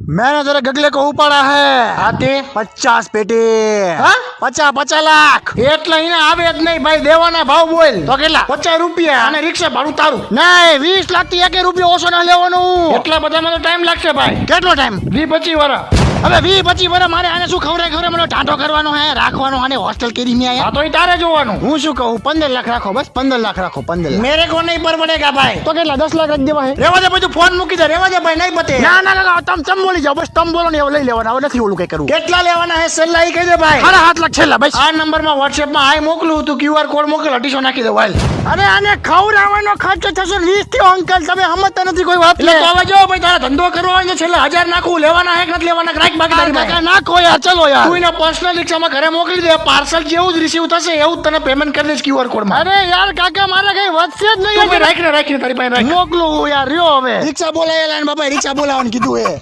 मैंने तेरे गगले को उपाड़ा है હાથે 50 पेटी હા? 50 लाख એટલે એને આવે જ નહીં ભાઈ, દેવાના ભાવ બોલ. તો કેટલા? 50 રૂપિયા અને રિક્ષા ભાડું તારું. नहीं 20 लाख થી 1 રૂપિયો ઓછો ના લેવાનું એટલા બધામાં તો ટાઈમ લાગશે ભાઈ. કેટલો ટાઈમ 20-25 વર્ષ. હવે 20-25 વર્ષ મારે આને શું ખવરે મને ટાંટો કરવાનો હે રાખવાનો આને હોસ્ટેલ કરી મે હા આયા તો ઈ તારે જોવાનું. હું શું કહું 15 લાખ રાખો બસ 15 લાખ રાખો 15 લાખ મેરે કો નહીં પરવડેગા ભાઈ. તો કેટલા 10 લાખ જ દેવા હે રેવા દે બધું, ફોન મૂકી દે, રેવા દે ભાઈ, નહીં પતે. ના ના ના તમ બોલી જાઓ બસ તમ બોલો ને એવું લઈ લેવાના હવે નથી ઓલું કઈ કરવું કેટલા લેવાના હે છેલ્લા ઈ કહી દે ભાઈ. 7.5 લાખ છેલ્લા બસ આ નંબરમાં WhatsApp માં હાય મોકલું, તું QR કોડ મોકલ, 250 નાખી દે વાલ. અરે આને ખવડાવવાનો ખર્ચો થશે 20 થી અંકલ તમે સમજતા નથી કોઈ વાત એટલે તો હવે જો ભાઈ, તારા ધંધો કરવો હોય તો છેલ્લા 1000 નાખું, લેવાના હે કે નથી લેવાના, રાખ બાકી તારી પાસે. નાખો યાર ચલો યાર તું એના પર્સનલ રિક્ષામાં ઘરે મોકલી દે, પાર્સલ જેવું જ રિસીવ થશે એવું જ તને પેમેન્ટ કરી દઈશ QR કોડમાં. અરે યાર કાકા મારે કઈ વધશે જ તું ભાઈ નહીં રાખીને તારી પાસે રાખ. મોકલું યાર રહ્યો હવે રિક્ષા બોલાયેલા ને બાપા, રિક્ષા બોલાવવાનું કીધું હે.